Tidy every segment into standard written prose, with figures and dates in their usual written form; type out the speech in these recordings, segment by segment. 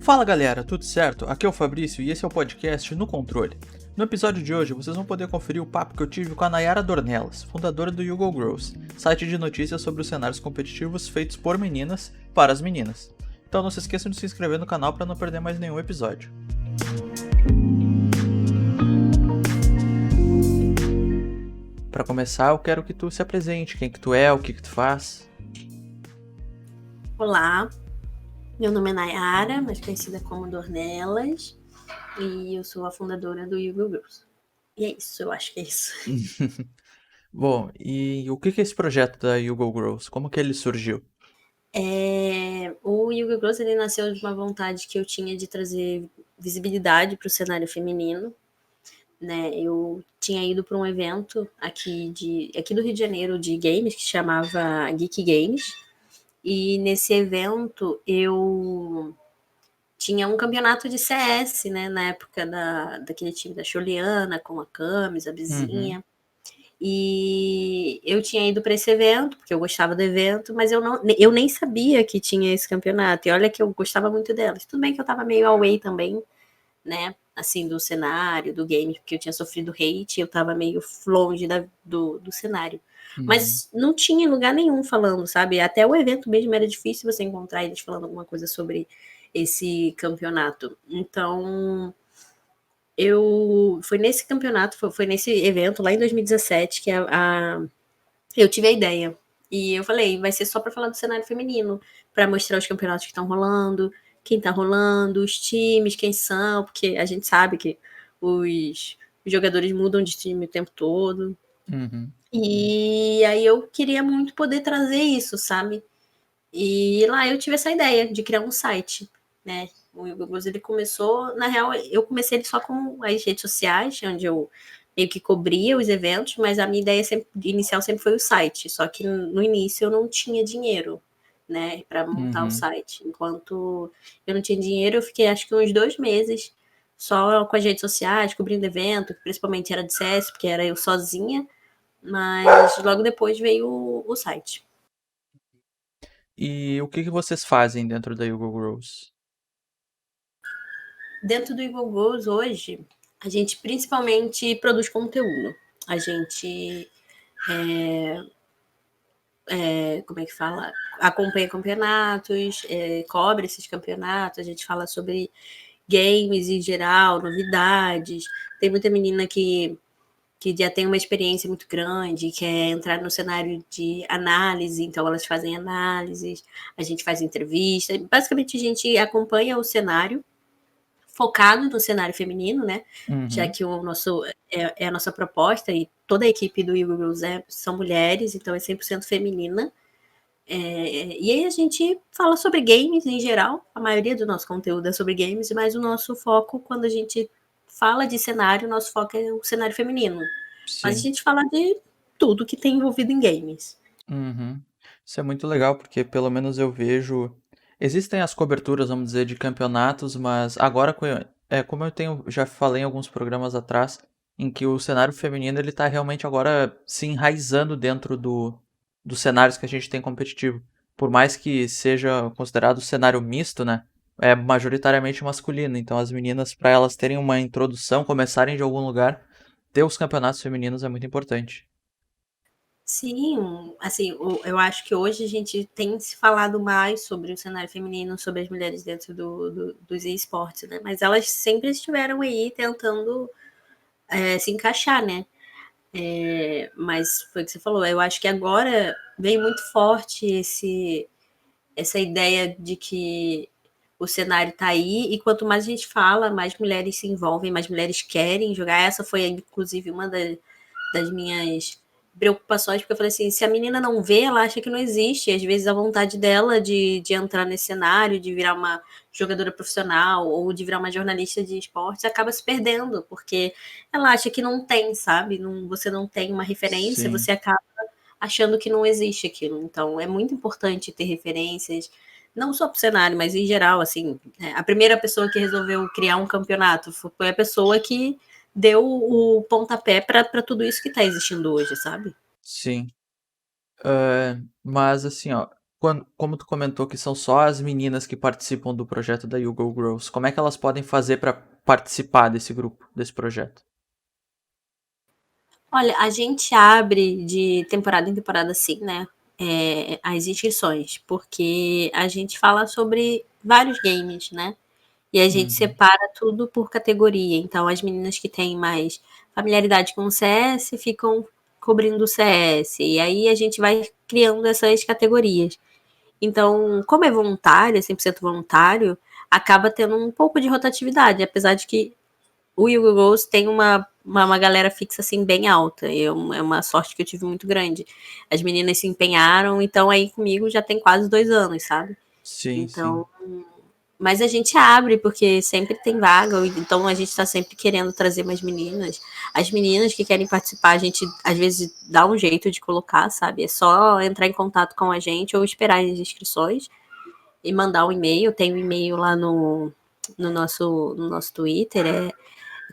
Fala galera, tudo certo? Aqui é o Fabrício e esse é o podcast No Controle. No episódio de hoje vocês vão poder conferir o papo que eu tive com a Nayara Dornelas, fundadora do You Go Girls, site de notícias sobre os cenários competitivos feitos por meninas para as meninas. Então não se esqueçam de se inscrever no canal para não perder mais nenhum episódio. Para começar, eu quero que tu se apresente, quem que tu é, o que tu faz. Olá, meu nome é Nayara, mais conhecida como Dornelas, e eu sou a fundadora do You Go Girls. E é isso, eu acho que é isso. Bom, e o que é esse projeto da You Go Girls? Como que ele surgiu? O You Go Girls ele nasceu de uma vontade que eu tinha de trazer visibilidade para o cenário feminino. Né? Eu tinha ido para um evento aqui do Rio de Janeiro de games que chamava Geek Games. E nesse evento eu tinha um campeonato de CS, né? Na época daquele time da Juliana, com a Camis, a Bizinha. E eu tinha ido para esse evento, porque eu gostava do evento, mas eu nem sabia que tinha esse campeonato. E olha que eu gostava muito delas. Tudo bem que eu tava meio away também, né? Assim, do cenário, do game, porque eu tinha sofrido hate, eu tava meio longe do cenário. Mas não tinha lugar nenhum falando, sabe? Até o evento mesmo era difícil você encontrar eles falando alguma coisa sobre esse campeonato. Então, foi nesse campeonato, foi nesse evento lá em 2017 que eu tive a ideia. E eu falei, vai ser só para falar do cenário feminino, para mostrar os campeonatos que estão rolando, quem tá rolando, os times, quem são, porque a gente sabe que os jogadores mudam de time o tempo todo. E aí eu queria muito poder trazer isso, sabe? E lá eu tive essa ideia de criar um site, né? O Hugo Blues, ele começou, na real, eu comecei ele só com as redes sociais, onde eu meio que cobria os eventos, mas a minha ideia inicial sempre foi o site, só que no início eu não tinha dinheiro, né, para montar o site. Enquanto eu não tinha dinheiro, eu fiquei acho que uns 2 meses só com as redes sociais, cobrindo evento, que principalmente era de CS, porque era eu sozinha, mas logo depois veio o site. E o que vocês fazem dentro da You Go Girls? Dentro do Eagle Goals hoje, a gente principalmente produz conteúdo. A gente, como é que fala? Acompanha campeonatos, cobre esses campeonatos, a gente fala sobre games em geral, novidades. Tem muita menina que já tem uma experiência muito grande, quer entrar no cenário de análise, então elas fazem análises, a gente faz entrevista. Basicamente, a gente acompanha o cenário focado no cenário feminino, né? Já que o nosso é a nossa proposta e toda a equipe do Eagle Girls são mulheres, então é 100% feminina. E aí a gente fala sobre games em geral, a maioria do nosso conteúdo é sobre games, mas o nosso foco, quando a gente fala de cenário, o nosso foco é o cenário feminino. Mas a Sim. gente fala de tudo que tem envolvido em games. Uhum. Isso é muito legal, porque pelo menos eu vejo. Existem as coberturas, vamos dizer, de campeonatos, mas agora, como eu já falei em alguns programas atrás, em que o cenário feminino ele tá realmente agora se enraizando dentro dos cenários que a gente tem competitivo. Por mais que seja considerado cenário misto, né? É majoritariamente masculino. Então as meninas, para elas terem uma introdução, começarem de algum lugar, ter os campeonatos femininos é muito importante. Sim, assim, eu acho que hoje a gente tem se falado mais sobre o cenário feminino, sobre as mulheres dentro dos esportes, né? Mas elas sempre estiveram aí tentando se encaixar, né? Mas foi o que você falou, eu acho que agora vem muito forte essa ideia de que o cenário está aí e quanto mais a gente fala, mais mulheres se envolvem, mais mulheres querem jogar. Essa foi, inclusive, uma das minhas preocupações, porque eu falei assim, se a menina não vê, ela acha que não existe. E às vezes a vontade dela de entrar nesse cenário, de virar uma jogadora profissional ou de virar uma jornalista de esportes, acaba se perdendo, porque ela acha que não tem, sabe? Você não tem uma referência, Sim. você acaba achando que não existe aquilo. Então é muito importante ter referências, não só para o cenário, mas em geral, assim, a primeira pessoa que resolveu criar um campeonato foi a pessoa que deu o pontapé para tudo isso que está existindo hoje, sabe? Sim. Mas assim, ó, como tu comentou que são só as meninas que participam do projeto da You Go Girls, como é que elas podem fazer para participar desse grupo, desse projeto? Olha, a gente abre de temporada em temporada, assim, né? As inscrições, porque a gente fala sobre vários games, né? E a gente Uhum. separa tudo por categoria. Então, as meninas que têm mais familiaridade com o CS ficam cobrindo o CS. E aí a gente vai criando essas categorias. Então, como é voluntário, é 100% voluntário, acaba tendo um pouco de rotatividade, apesar de que o Yugo Girls tem uma galera fixa assim bem alta. É uma sorte que eu tive muito grande. As meninas se empenharam, então aí comigo já tem quase 2 anos, sabe? Sim, sim. Então, mas a gente abre, porque sempre tem vaga, então a gente está sempre querendo trazer mais meninas. As meninas que querem participar, a gente às vezes dá um jeito de colocar, sabe? É só entrar em contato com a gente ou esperar as inscrições e mandar um e-mail. Tem um e-mail lá no nosso Twitter,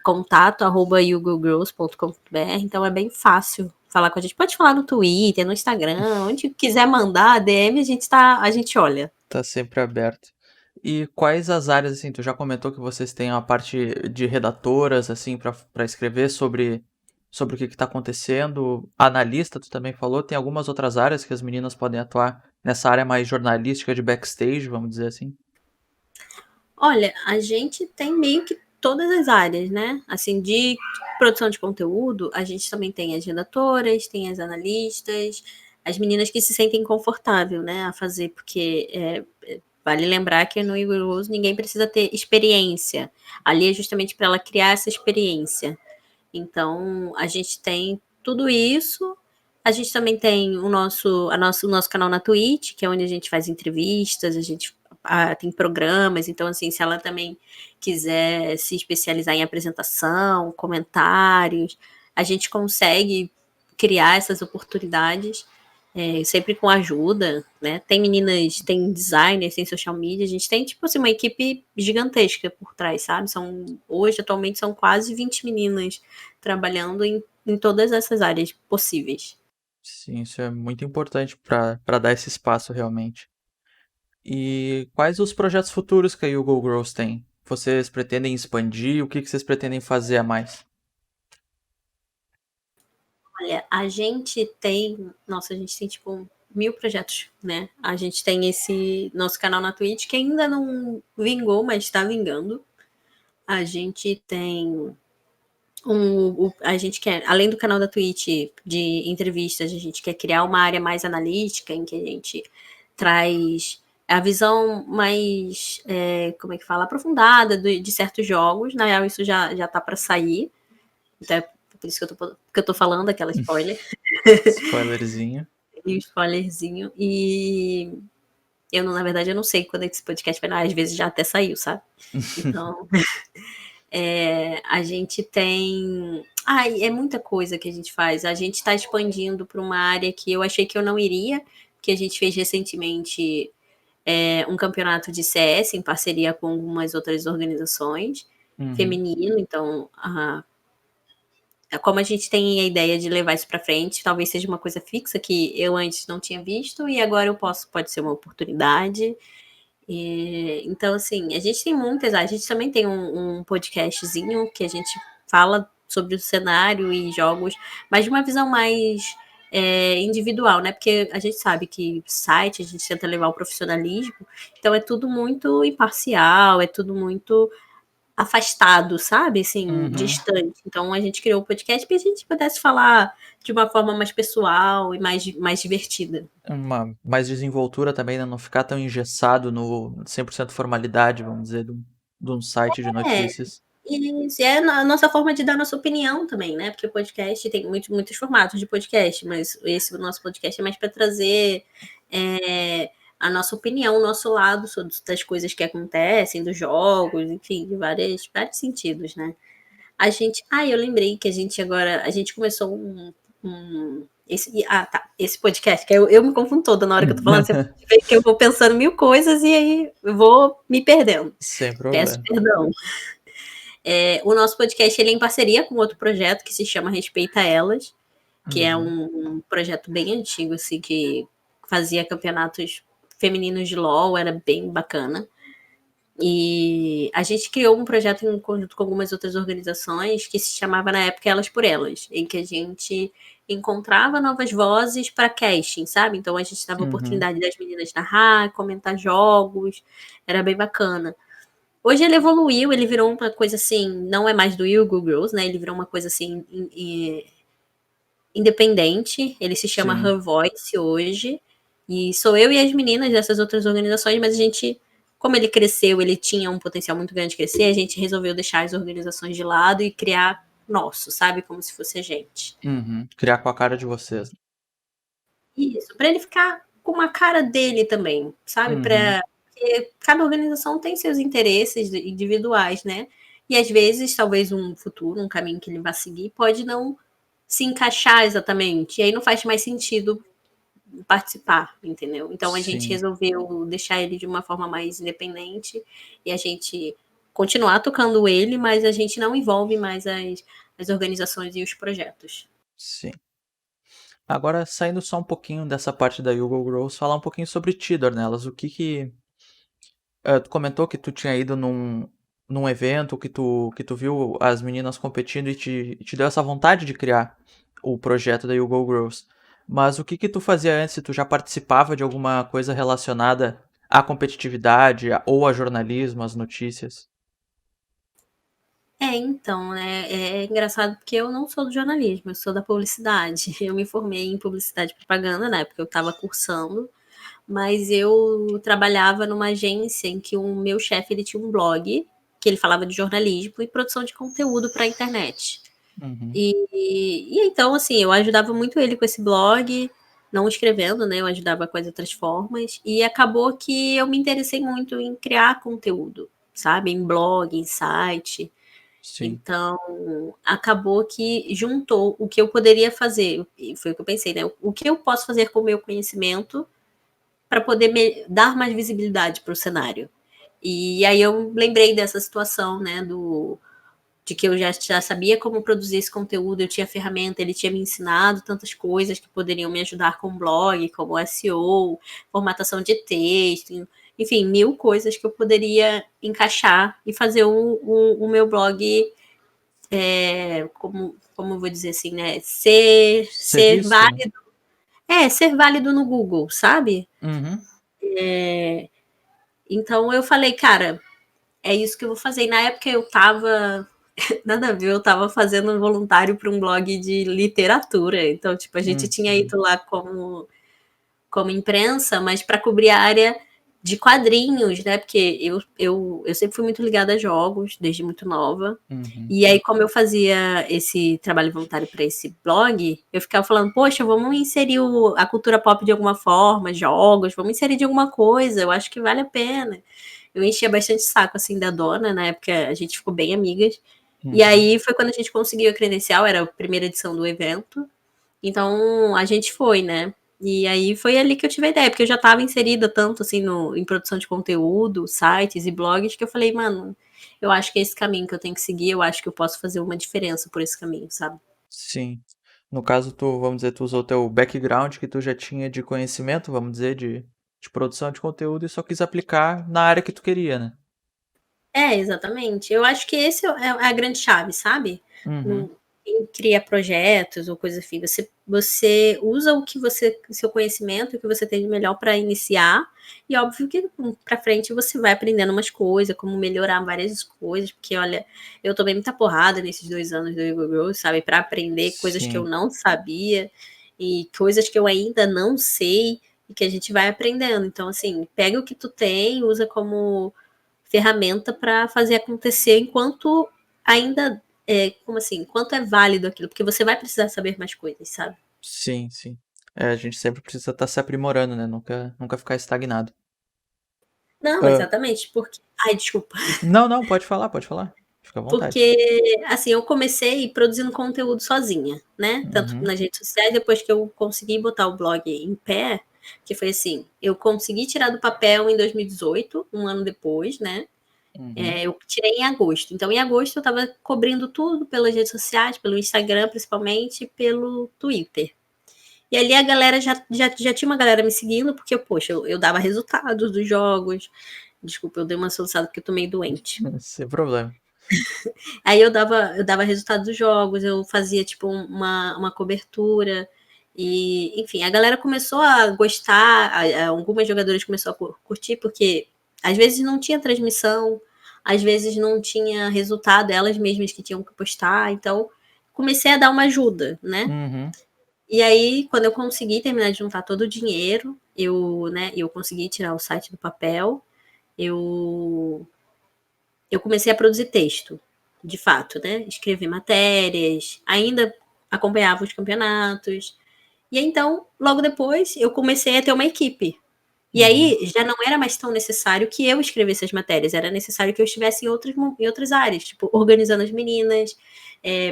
contato@yugogirls.com.br, então é bem fácil falar com a gente. Pode falar no Twitter, no Instagram, onde quiser mandar DM, a gente olha. Tá sempre aberto. E quais as áreas, assim, tu já comentou que vocês têm a parte de redatoras, assim, para escrever sobre o que tá acontecendo. Analista, tu também falou, tem algumas outras áreas que as meninas podem atuar nessa área mais jornalística de backstage, vamos dizer assim. Olha, a gente tem meio que todas as áreas, né? Assim, de produção de conteúdo, a gente também tem as redatoras, tem as analistas, as meninas que se sentem confortável, né, a fazer, porque vale lembrar que no Igor ninguém precisa ter experiência. Ali é justamente para ela criar essa experiência. Então, a gente tem tudo isso. A gente também tem o nosso canal na Twitch, que é onde a gente faz entrevistas, a gente tem programas. Então, assim, se ela também quiser se especializar em apresentação, comentários, a gente consegue criar essas oportunidades, sempre com ajuda, né? Tem meninas, tem designers, tem social media, a gente tem, tipo assim, uma equipe gigantesca por trás, sabe? Hoje, atualmente, são quase 20 meninas trabalhando em todas essas áreas possíveis. Sim, isso é muito importante para dar esse espaço realmente. E quais os projetos futuros que a You Go Girls tem? Vocês pretendem expandir? O que vocês pretendem fazer a mais? Olha, a gente tem tipo 1000 projetos, né? A gente tem esse nosso canal na Twitch que ainda não vingou, mas está vingando. A gente tem a gente quer, além do canal da Twitch de entrevistas, a gente quer criar uma área mais analítica em que a gente traz a visão mais, como é que fala, aprofundada de certos jogos. Na real, isso já tá para sair. Então é por isso que eu tô falando, aquela spoiler. Spoilerzinho. E um spoilerzinho. E eu não, na verdade, eu não sei quando esse podcast vai. Às vezes já até saiu, sabe? Então, a gente tem. Ai, é muita coisa que a gente faz. A gente está expandindo para uma área que eu achei que eu não iria, que a gente fez recentemente um campeonato de CS em parceria com algumas outras organizações Uhum. feminino. Então, como a gente tem a ideia de levar isso para frente, talvez seja uma coisa fixa que eu antes não tinha visto e agora pode ser uma oportunidade. Então, assim, a gente tem muitas. A gente também tem um podcastzinho que a gente fala sobre o cenário e jogos, mas de uma visão mais individual, né? Porque a gente sabe que site a gente tenta levar o profissionalismo, então é tudo muito imparcial, é tudo muito afastado, sabe? Assim, Uhum. distante. Então a gente criou o podcast para a gente pudesse falar de uma forma mais pessoal e mais divertida. Uma mais desenvoltura também, né? Não ficar tão engessado no 100% formalidade, vamos dizer, de um site de É, notícias. isso, é a nossa forma de dar nossa opinião também, né? Porque o podcast tem muitos formatos de podcast, mas esse o nosso podcast é mais para trazer a nossa opinião, o nosso lado das coisas que acontecem, dos jogos, enfim, de vários sentidos, né? Eu lembrei que a gente começou esse podcast, que eu me confundo toda na hora que eu tô falando, você vê que eu vou pensando mil coisas e aí eu vou me perdendo. Sem Peço problema. perdão. O nosso podcast ele é em parceria com outro projeto que se chama Respeita Elas, que é Uhum. um projeto bem antigo, assim, que fazia campeonatos femininos de LOL, era bem bacana. E a gente criou um projeto em conjunto com algumas outras organizações que se chamava na época Elas por Elas, em que a gente encontrava novas vozes para casting, sabe? Então a gente dava a Uhum. oportunidade das meninas narrar, comentar jogos, era bem bacana. Hoje ele evoluiu, ele virou uma coisa assim, não é mais do Yugo Girls, né? Ele virou uma coisa assim independente, ele se chama Sim. Her Voice hoje, e sou eu e as meninas dessas outras organizações, mas a gente, como ele cresceu, ele tinha um potencial muito grande de crescer, a gente resolveu deixar as organizações de lado e criar nosso, sabe? Como se fosse a gente. Uhum. Criar com a cara de vocês. Isso, para ele ficar com uma cara dele também, sabe? Uhum. Porque cada organização tem seus interesses individuais, né? E às vezes, talvez um futuro, um caminho que ele vá seguir, pode não se encaixar exatamente. E aí não faz mais sentido participar, entendeu? Então a gente Sim. resolveu deixar ele de uma forma mais independente e a gente continuar tocando ele, mas a gente não envolve mais as organizações e os projetos. Sim. Agora, saindo só um pouquinho dessa parte da Yugo Girls, falar um pouquinho sobre Tidor nelas. O que que tu comentou que tu tinha ido num evento que tu viu as meninas competindo e te deu essa vontade de criar o projeto da You Go Girls. Mas o que que tu fazia antes? Tu já participava de alguma coisa relacionada à competitividade ou a jornalismo, às notícias? Então, né, é engraçado porque eu não sou do jornalismo, eu sou da publicidade. Eu me formei em publicidade e propaganda na época eu estava cursando, mas eu trabalhava numa agência em que o meu chefe ele tinha um blog que ele falava de jornalismo e produção de conteúdo para a internet. Uhum. E então, assim, eu ajudava muito ele com esse blog, não escrevendo, né? Eu ajudava com as outras formas. E acabou que eu me interessei muito em criar conteúdo, sabe? Em blog, em site. Sim, Então, acabou que juntou o que eu poderia fazer, e foi o que eu pensei, né? O que eu posso fazer com o meu conhecimento para poder dar mais visibilidade para o cenário. E aí eu lembrei dessa situação, né? De que eu já sabia como produzir esse conteúdo, eu tinha ferramenta, ele tinha me ensinado tantas coisas que poderiam me ajudar com blog, como SEO, formatação de texto, enfim, mil coisas que eu poderia encaixar e fazer o meu blog, como eu vou dizer assim, né, ser ser visto, né? válido, ser válido no Google, sabe? Uhum. Então eu falei, cara, é isso que eu vou fazer. E na época eu tava nada a ver, eu tava fazendo um voluntário para um blog de literatura. Então, tipo, a gente tinha Uhum. ido lá como imprensa, mas para cobrir a área de quadrinhos, né? Porque eu sempre fui muito ligada a jogos, desde muito nova. Uhum. E aí, como eu fazia esse trabalho voluntário para esse blog, eu ficava falando, poxa, vamos inserir a cultura pop de alguma forma, jogos, vamos inserir de alguma coisa, eu acho que vale a pena. Eu enchia bastante saco, assim, da dona, na época a gente ficou bem amigas. E Uhum. aí foi quando a gente conseguiu a credencial, era a primeira edição do evento. Então a gente foi, né? E aí foi ali que eu tive a ideia, porque eu já estava inserida tanto assim em produção de conteúdo, sites e blogs, que eu falei, mano, eu acho que é esse caminho que eu tenho que seguir, eu acho que eu posso fazer uma diferença por esse caminho, sabe? Sim. No caso, tu, vamos dizer, tu usou teu background que tu já tinha de conhecimento, vamos dizer, de produção de conteúdo e só quis aplicar na área que tu queria, né? Exatamente. Eu acho que esse é a grande chave, sabe? Uhum. No, em criar projetos ou coisa assim. Você usa seu conhecimento, o que você tem de melhor para iniciar, e óbvio que para frente você vai aprendendo umas coisas, como melhorar várias coisas, porque olha, eu tomei muita porrada nesses 2 anos do Google Growth, sabe? Para aprender coisas que eu Sim, não sabia e coisas que eu ainda não sei e que a gente vai aprendendo. Então, assim, pega o que tu tem, usa como ferramenta para fazer acontecer enquanto ainda como assim, enquanto é válido aquilo, porque você vai precisar saber mais coisas, sabe? sim, sim. É, a gente sempre precisa estar se aprimorando, né? Nunca ficar estagnado. Não, Ah, exatamente, porque ai, desculpa. não, não, pode falar, pode falar. Fica à vontade. Porque assim, eu comecei produzindo conteúdo sozinha, né? Tanto Uhum, nas redes sociais, depois que eu consegui botar o blog em pé, que foi assim, eu consegui tirar do papel em 2018, um ano depois, né? uhum, Eu tirei em agosto. Então, em agosto, eu estava cobrindo tudo pelas redes sociais, pelo Instagram, principalmente, pelo Twitter. E ali a galera já tinha uma galera me seguindo, porque, poxa, eu dava resultados dos jogos. Desculpa, eu dei uma soluçada porque eu tô meio doente. Sem problema. Aí eu dava resultado dos jogos, eu fazia tipo uma cobertura. E, enfim, a galera começou a gostar, algumas jogadoras começaram a curtir, porque às vezes não tinha transmissão, às vezes não tinha resultado, elas mesmas que tinham que postar, então comecei a dar uma ajuda, né? Uhum. E aí, quando eu consegui terminar de juntar todo o dinheiro, eu consegui tirar o site do papel, eu eu comecei a produzir texto, de fato, né? Escrever matérias, ainda acompanhava os campeonatos. E aí, então, logo depois, eu comecei a ter uma equipe. E Uhum. aí já não era mais tão necessário que eu escrevesse as matérias, era necessário que eu estivesse em outras áreas, tipo, organizando as meninas,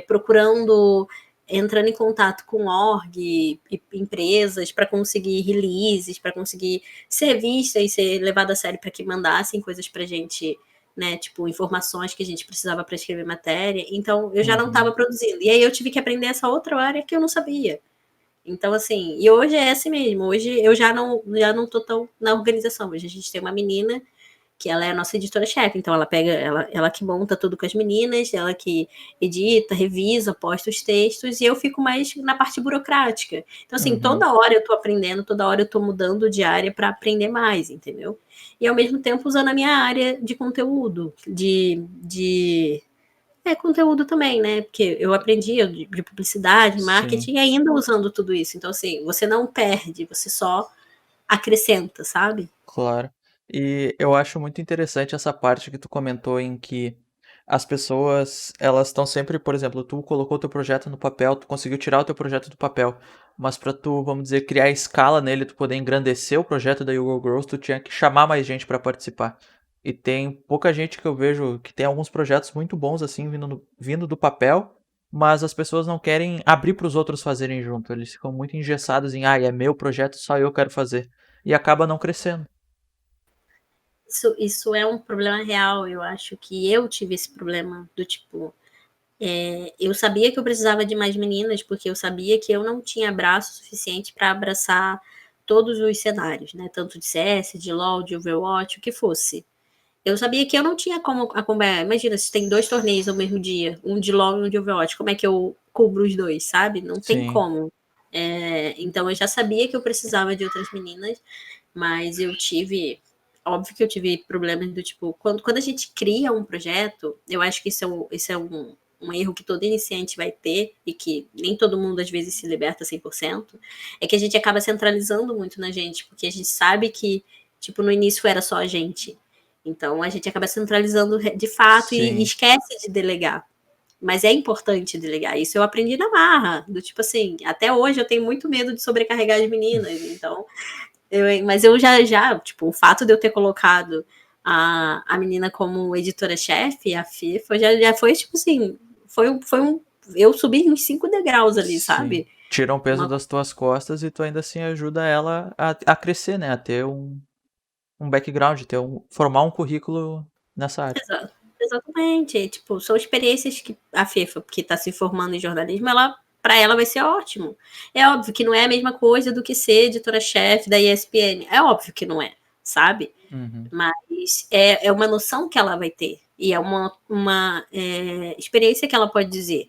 procurando, entrando em contato com org, e empresas, para conseguir releases, para conseguir ser vista e ser levada a sério para que mandassem coisas para gente, né? Tipo, informações que a gente precisava para escrever matéria. Então, eu já não estava Uhum. produzindo. E aí eu tive que aprender essa outra área que eu não sabia. Então, assim, e hoje é assim mesmo. Hoje eu já não tô tão na organização. Hoje a gente tem uma menina que ela é a nossa editora-chefe. Então, ela pega, ela que monta tudo com as meninas, ela que edita, revisa, posta os textos, e eu fico mais na parte burocrática. Então, assim, Uhum. toda hora eu tô aprendendo, toda hora eu tô mudando de área para aprender mais, entendeu? E ao mesmo tempo usando a minha área de conteúdo, conteúdo também, né? Porque eu aprendi de publicidade, Sim. marketing, e ainda usando tudo isso. Então, assim, você não perde, você só acrescenta, sabe? Claro. E eu acho muito interessante essa parte que tu comentou em que as pessoas, elas estão sempre, por exemplo, tu colocou teu projeto no papel, tu conseguiu tirar o teu projeto do papel, mas para tu, vamos dizer, criar escala nele, tu poder engrandecer o projeto da Yugo Growth, tu tinha que chamar mais gente para participar. E tem pouca gente que eu vejo que tem alguns projetos muito bons assim vindo do papel, mas as pessoas não querem abrir para os outros fazerem junto. Eles ficam muito engessados em, é meu projeto, só eu quero fazer. E acaba não crescendo. Isso é um problema real. Eu acho que eu tive esse problema do tipo. Eu sabia que eu precisava de mais meninas, porque eu sabia que eu não tinha braço suficiente para abraçar todos os cenários, né? Tanto de CS, de LoL, de Overwatch, o que fosse. Eu sabia que eu não tinha como acompanhar. Imagina, se tem dois torneios no mesmo dia, um de LoL e um de Overwatch, como é que eu cubro os dois, sabe? Não tem Sim. como. Então eu já sabia que eu precisava de outras meninas, mas eu tive. Óbvio que eu tive problemas do tipo. Quando a gente cria um projeto, eu acho que isso é um erro que todo iniciante vai ter, e que nem todo mundo às vezes se liberta 100%, é que a gente acaba centralizando muito na gente, porque a gente sabe que, tipo, no início era só a gente. Então a gente acaba centralizando de fato e Sim. esquece de delegar. Mas é importante delegar. Isso eu aprendi na marra. Do tipo assim, até hoje eu tenho muito medo de sobrecarregar as meninas. Então, mas eu já, tipo, o fato de eu ter colocado a menina como editora-chefe, a FIFA, já foi, tipo assim, foi um. Eu subi uns 5 degraus ali, Sim. sabe? Tira um peso Uma, das tuas costas e tu ainda assim ajuda ela a crescer, né? A ter um background, formar um currículo nessa área. exatamente. Tipo, são experiências que a FIFA, que está se formando em jornalismo, para ela vai ser ótimo. É óbvio que não é a mesma coisa do que ser editora-chefe da ESPN. É óbvio que não é, sabe? Uhum. Mas é uma noção que ela vai ter. E é uma experiência que ela pode dizer.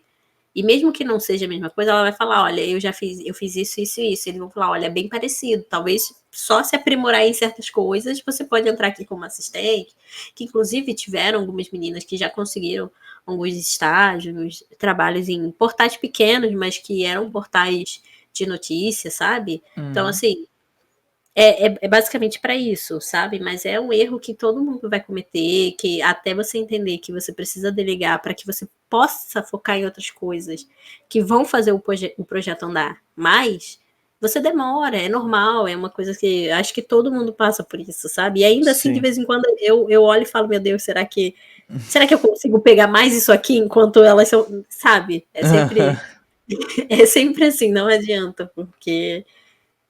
E mesmo que não seja a mesma coisa, ela vai falar: olha, eu fiz isso, isso e isso. Eles vão falar: olha, é bem parecido. Talvez só se aprimorar em certas coisas, você pode entrar aqui como assistente. Que inclusive tiveram algumas meninas que já conseguiram alguns estágios, trabalhos em portais pequenos, mas que eram portais de notícia, sabe? Então, Uhum. assim, é basicamente para isso, sabe? Mas é um erro que todo mundo vai cometer, que até você entender que você precisa delegar para que você possa focar em outras coisas que vão fazer o projeto andar mais, você demora, é normal, é uma coisa que acho que todo mundo passa por isso, sabe? E ainda assim, de Sim. vez em quando, eu olho e falo, meu Deus, será que eu consigo pegar mais isso aqui enquanto elas são, sabe? É sempre assim, não adianta, porque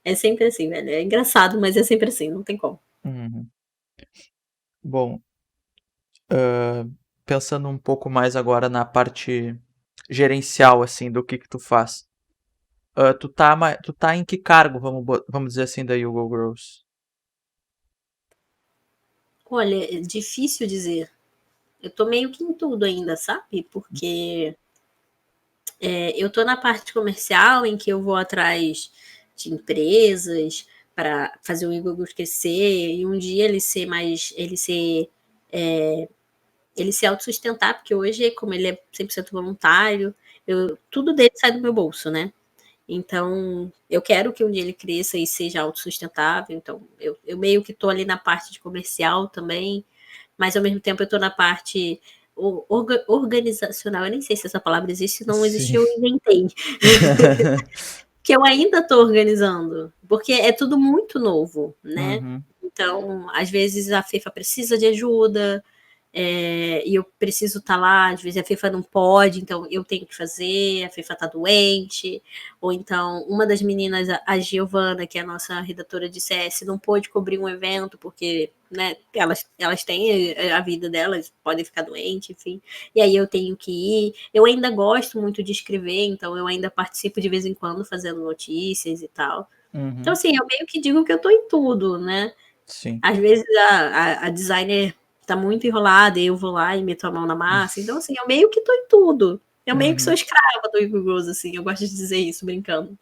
é sempre assim, velho. É engraçado, mas é sempre assim, não tem como. Uhum. Bom, pensando um pouco mais agora na parte gerencial, assim, do que tu faz. tu tá em que cargo, vamos dizer assim, da Hugo Gross? Olha, é difícil dizer. Eu tô meio que em tudo ainda, sabe? Porque eu tô na parte comercial em que eu vou atrás de empresas para fazer o Igor crescer e um dia ele ser autossustentar, porque hoje, como ele é 100% voluntário, tudo dele sai do meu bolso, né? Então, eu quero que um dia ele cresça e seja autossustentável. Então, eu meio que tô ali na parte de comercial também, mas ao mesmo tempo eu tô na parte organizacional. Eu nem sei se essa palavra existe, se não Sim. existiu, eu inventei. Que eu ainda estou organizando, porque é tudo muito novo, né? Uhum. Então, às vezes a FIFA precisa de ajuda, e eu preciso estar lá, às vezes a FIFA não pode, então eu tenho que fazer, a FIFA está doente, ou então uma das meninas, a Giovana, que é a nossa redatora de CS, não pôde cobrir um evento, porque né, elas têm a vida delas, podem ficar doentes, enfim, e aí eu tenho que ir. Eu ainda gosto muito de escrever, então eu ainda participo de vez em quando fazendo notícias e tal. Então, Uhum. assim, eu meio que digo que eu tô em tudo, né? Sim. Às vezes a designer tá muito enrolada e eu vou lá e meto a mão na massa. Então, assim, eu meio que tô em tudo. Eu meio que sou Uhum. escrava do Igor Goes, assim. Eu gosto de dizer isso, brincando.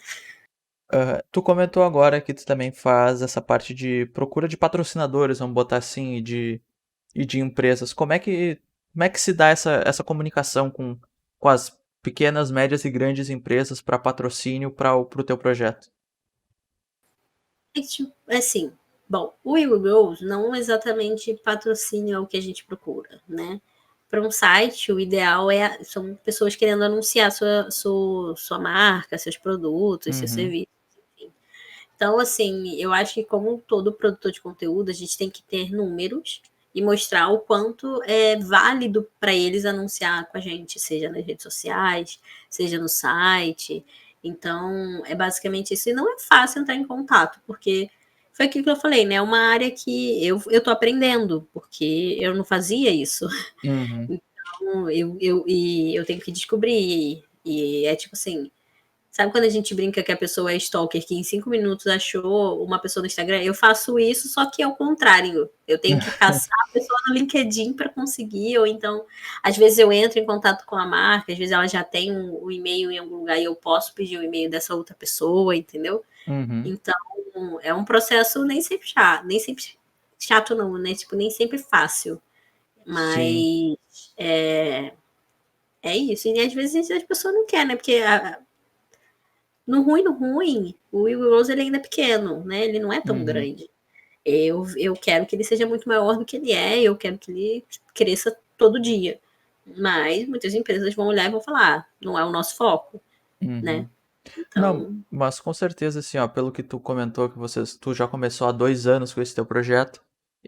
Tu comentou agora que tu também faz essa parte de procura de patrocinadores, vamos botar assim, e de empresas. Como é que se dá essa comunicação com as pequenas, médias e grandes empresas para patrocínio para o teu projeto? E, tipo, assim, bom, o Igor Goes não exatamente patrocínio é o que a gente procura, né? Para um site, o ideal são pessoas querendo anunciar sua marca, seus produtos, seus Uhum. serviços. Então, assim, eu acho que como todo produtor de conteúdo, a gente tem que ter números e mostrar o quanto é válido para eles anunciar com a gente, seja nas redes sociais, seja no site. Então, é basicamente isso. E não é fácil entrar em contato, porque foi aquilo que eu falei, né? É uma área que eu tô aprendendo, porque eu não fazia isso. Uhum. Então, eu tenho que descobrir. E é tipo assim, sabe quando a gente brinca que a pessoa é stalker, que em 5 minutos achou uma pessoa no Instagram? Eu faço isso, só que ao contrário. Eu tenho que caçar a pessoa no LinkedIn para conseguir, ou então, às vezes eu entro em contato com a marca, às vezes ela já tem um e-mail em algum lugar e eu posso pedir o e-mail dessa outra pessoa, entendeu? Uhum. Então, é um processo nem sempre chato não, né? Tipo, nem sempre fácil. Sim. Mas é isso. E às vezes as pessoas não querem, né? Porque no ruim, o Will Rose ele ainda é pequeno, né? Ele não é tão Uhum. grande. Eu quero que ele seja muito maior do que ele é, eu quero que ele cresça todo dia. Mas muitas empresas vão olhar e vão falar, ah, não é o nosso foco, né? Uhum. Não, Então, mas com certeza, assim, ó, pelo que tu comentou que tu já começou há 2 anos com esse teu projeto,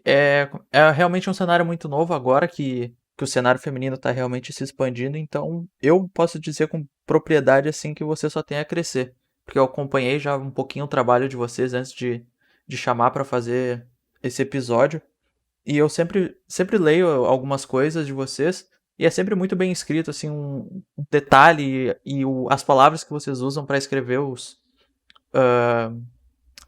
é realmente um cenário muito novo agora que o cenário feminino tá realmente se expandindo, então eu posso dizer com propriedade, assim, que você só tem a crescer, porque eu acompanhei já um pouquinho o trabalho de vocês antes de chamar pra fazer esse episódio, e eu sempre leio algumas coisas de vocês, e é sempre muito bem escrito, assim, um detalhe e as palavras que vocês usam para escrever ah,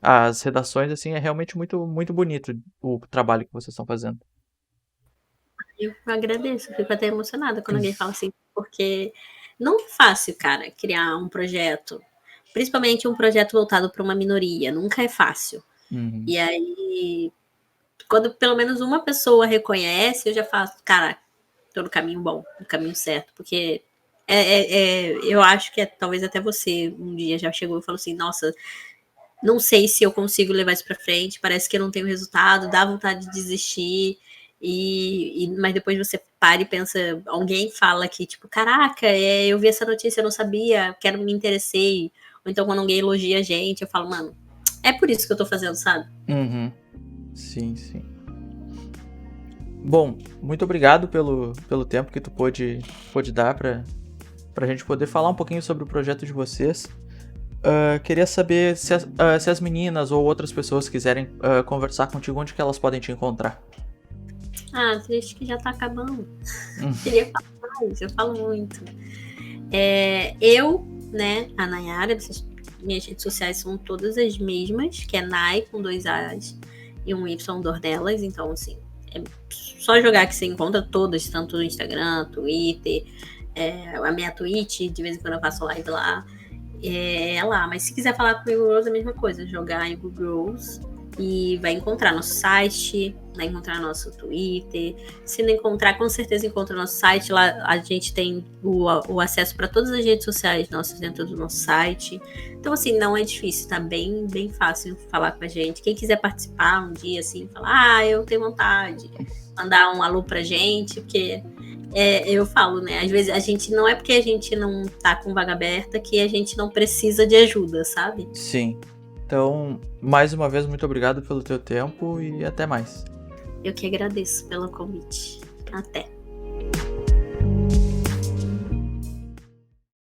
as redações, assim, é realmente muito, muito bonito o trabalho que vocês estão fazendo. eu agradeço, fico até emocionada quando alguém fala assim, porque não é fácil, cara, criar um projeto, principalmente um projeto voltado para uma minoria, nunca é fácil. Uhum, E aí, quando pelo menos uma pessoa reconhece, eu já faço, cara, tô no caminho bom, no caminho certo, porque eu acho que talvez até você um dia já chegou e falou assim, nossa, não sei se eu consigo levar isso para frente, parece que eu não tenho resultado, dá vontade de desistir, mas depois você para e pensa, alguém fala que, tipo, caraca, eu vi essa notícia, eu não sabia, quero me interessei, ou então quando alguém elogia a gente, eu falo, mano, é por isso que eu tô fazendo, sabe? uhum, sim, sim. Bom, muito obrigado pelo tempo que tu pôde dar pra gente poder falar um pouquinho sobre o projeto de vocês. Queria saber se as meninas ou outras pessoas quiserem conversar contigo, onde que elas podem te encontrar. Ah, triste que já tá acabando. Hum, Queria falar mais, eu falo muito. Eu, né, a Nayara, vocês minhas redes sociais são todas as mesmas, que é Nai com 2 As e um Y dor delas. Então, assim, é só jogar que você encontra todas, tanto no Instagram, Twitter, a minha Twitch, de vez em quando eu faço live lá. É lá, mas se quiser falar com o Google Girls, é a mesma coisa, jogar em Google Girls e vai encontrar nosso site, vai encontrar nosso Twitter. Se não encontrar, com certeza encontra nosso site. Lá a gente tem o acesso para todas as redes sociais nossas dentro do nosso site. Então, assim, não é difícil, tá bem, bem fácil falar com a gente. Quem quiser participar um dia, assim, falar, eu tenho vontade, mandar um alô pra gente, porque eu falo, né? Às vezes a gente não é porque a gente não tá com vaga aberta que a gente não precisa de ajuda, sabe? Sim. Então, mais uma vez, muito obrigado pelo teu tempo e até mais. Eu que agradeço pelo convite. Até.